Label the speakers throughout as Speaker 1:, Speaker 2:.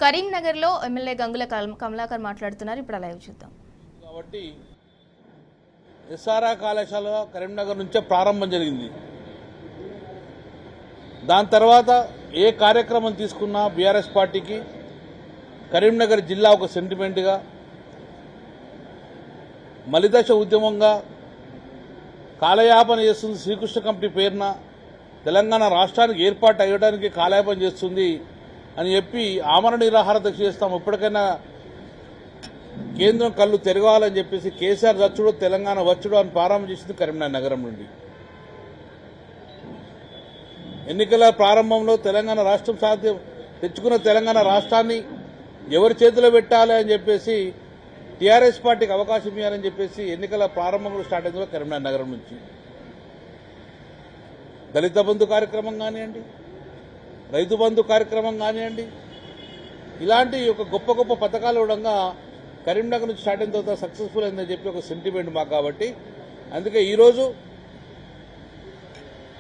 Speaker 1: కరీంనగర్లో ఎమ్మెల్యే గంగుల కమలాకర్ మాట్లాడుతున్నారు. ఇప్పుడు లైవ్ చూద్దాం.
Speaker 2: కాబట్టి ఎస్ఆర్ఆర్ కళాశాల కరీంనగర్ నుంచే ప్రారంభం జరిగింది. దాని తర్వాత ఏ కార్యక్రమం తీసుకున్నా బీఆర్ఎస్ పార్టీకి కరీంనగర్ జిల్లా ఒక సెంటిమెంట్గా, మలిదశ ఉద్యమంగా కాలయాపన చేస్తుంది. శ్రీకృష్ణ కమిటీ పేరున తెలంగాణ రాష్ట్రానికి ఏర్పాటు అయ్యడానికి కాలయాపన చేస్తుంది అని చెప్పి ఆమరణ నిరాహార దీక్ష చేస్తాం. ఇప్పటికైనా కేంద్రం కళ్ళు తెరవాలని చెప్పేసి కేసీఆర్ వచ్చుడు తెలంగాణ వచ్చుడు అని ప్రారంభం చేసింది కరీంనగర్ నగరం నుండి. ఎన్నికల ప్రారంభంలో తెలంగాణ రాష్ట్రం సాధ్యం తెచ్చుకున్న తెలంగాణ రాష్ట్రాన్ని ఎవరి చేతిలో పెట్టాలి అని చెప్పేసి టీఆర్ఎస్ పార్టీకి అవకాశం ఇవ్వాలని చెప్పేసి ఎన్నికల ప్రారంభంలో స్టార్ట్ అయింది కరీంనగర్ నగరం నుంచి. దళిత బంధు కార్యక్రమం కానివ్వండి, రైతు బంధు కార్యక్రమం కానివ్వండి, ఇలాంటి ఒక గొప్ప గొప్ప పథకాలు ఉండగా కరీంనగర్ నుంచి స్టార్ట్ అయిన తర్వాత సక్సెస్ఫుల్ అయిందని చెప్పి ఒక సెంటిమెంట్ మాకు. కాబట్టి అందుకే ఈరోజు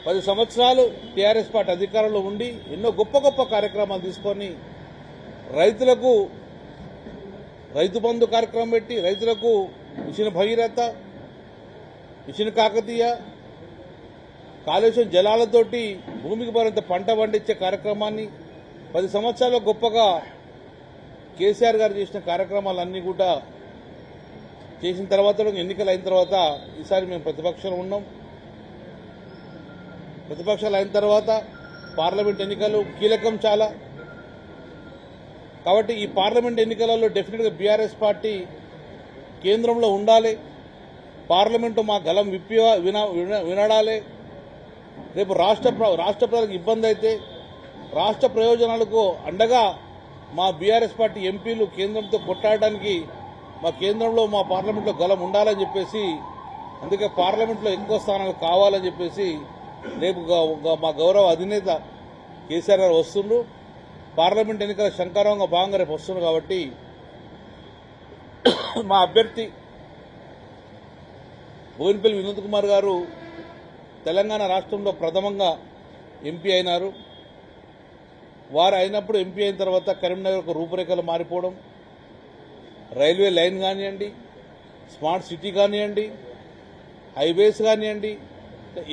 Speaker 2: 10 సంవత్సరాలు టీఆర్ఎస్ పార్టీ అధికారంలో ఉండి ఎన్నో గొప్ప గొప్ప కార్యక్రమాలు తీసుకొని రైతులకు రైతు బంధు కార్యక్రమం పెట్టి రైతులకు మిషన్ భగీరథ, మిషన్ కాకతీయ, కాళేశ్వరం జలాలతోటి భూమికి మరింత పంట పండించే కార్యక్రమాన్ని 10 సంవత్సరాల్లో గొప్పగా కేసీఆర్ గారు చేసిన కార్యక్రమాలన్నీ కూడా చేసిన తర్వాత ఎన్నికలు అయిన తర్వాత ఈసారి మేము ప్రతిపక్షంలో ఉన్నాం. ప్రతిపక్షాలు అయిన తర్వాత పార్లమెంట్ ఎన్నికలు కీలకం చాలా. కాబట్టి ఈ పార్లమెంట్ ఎన్నికలలో డెఫినెట్గా బీఆర్ఎస్ పార్టీ కేంద్రంలో ఉండాలి. పార్లమెంటు మా గలం వినడాలి. రేపు రాష్ట్ర ప్రజలకు ఇబ్బంది అయితే రాష్ట్ర ప్రయోజనాలకు అండగా మా బీఆర్ఎస్ పార్టీ ఎంపీలు కేంద్రంతో కొట్లాడడానికి మా కేంద్రంలో మా పార్లమెంట్లో గలం ఉండాలని చెప్పేసి, అందుకే పార్లమెంట్లో ఎక్కువ స్థానాలు కావాలని చెప్పేసి రేపు మా గౌరవ అధినేత కేసీఆర్ గారు వస్తుండ్రు. పార్లమెంట్ ఎన్నికల శంకారంగా భాగంగా రేపు వస్తున్నారు. కాబట్టి మా అభ్యర్థి బోయినపల్లి వినోద్ కుమార్ గారు తెలంగాణ రాష్ట్రంలో ప్రథమంగా ఎంపీ అయినారు. వారు అయినప్పుడు ఎంపీ అయిన తర్వాత కరీంనగర్ ఒక రూపురేఖలు మారిపోవడం, రైల్వే లైన్ కానివ్వండి, స్మార్ట్ సిటీ కానివ్వండి, హైవేస్ కానివ్వండి,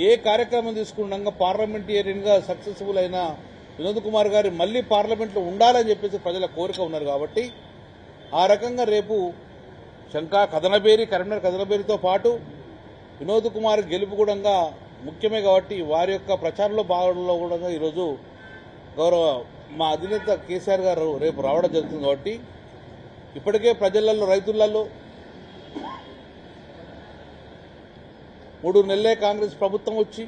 Speaker 2: ఏ కార్యక్రమం తీసుకుండగా పార్లమెంటేరియన్గా సక్సెస్ఫుల్ అయిన వినోద్ కుమార్ గారు మళ్లీ పార్లమెంట్లో ఉండాలని చెప్పేసి ప్రజల కోరిక ఉన్నారు. కాబట్టి ఆ రకంగా రేపు కరీంనగర్ కథనబేరితో పాటు వినోద్ కుమార్ గెలుపు కూడా ముఖ్యమే. కాబట్టి వారి యొక్క ప్రచారంలో భాగంలో కూడా ఈరోజు గౌరవ మా అధినేత కేసీఆర్ గారు రేపు రావడం జరుగుతుంది. కాబట్టి ఇప్పటికే ప్రజలలో రైతులలో 3 నెలలే కాంగ్రెస్ ప్రభుత్వం వచ్చి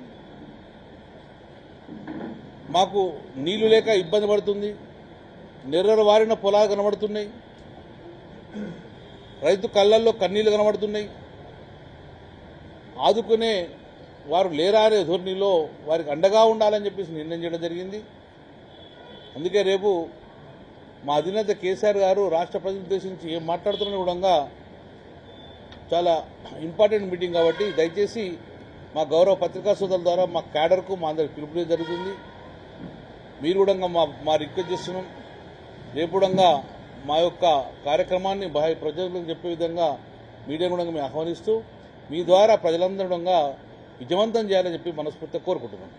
Speaker 2: మాకు నీళ్లు లేక ఇబ్బంది పడుతుంది, నెర్రలు వారిన పొలాలు కనబడుతున్నాయి, రైతు కళ్ళల్లో కన్నీళ్లు కనబడుతున్నాయి. ఆదుకునే వారు లేరా అనే ధోరణిలో వారికి అండగా ఉండాలని చెప్పేసి నిర్ణయం చేయడం జరిగింది. అందుకే రేపు మా అధినేత కేసీఆర్ గారు రాష్ట్ర ప్రజలను ఉద్దేశించి ఏం మాట్లాడుతున్న కూడా చాలా ఇంపార్టెంట్ మీటింగ్. కాబట్టి దయచేసి మా గౌరవ పత్రికా సోదరుల ద్వారా మా క్యాడర్కు మా అందరికి పిలుపునే జరుగుతుంది. మీరు కూడా మా రిక్వెస్ట్ చేస్తున్నాం. రేపు కూడా మా యొక్క కార్యక్రమాన్ని ప్రజలకు చెప్పే విధంగా మీడియా కూడా మేము ఆహ్వానిస్తూ మీ ద్వారా ప్రజలందరూ విజయవంతం చేయాలని చెప్పి మనస్ఫూర్తిగా కోరుకుంటున్నాం.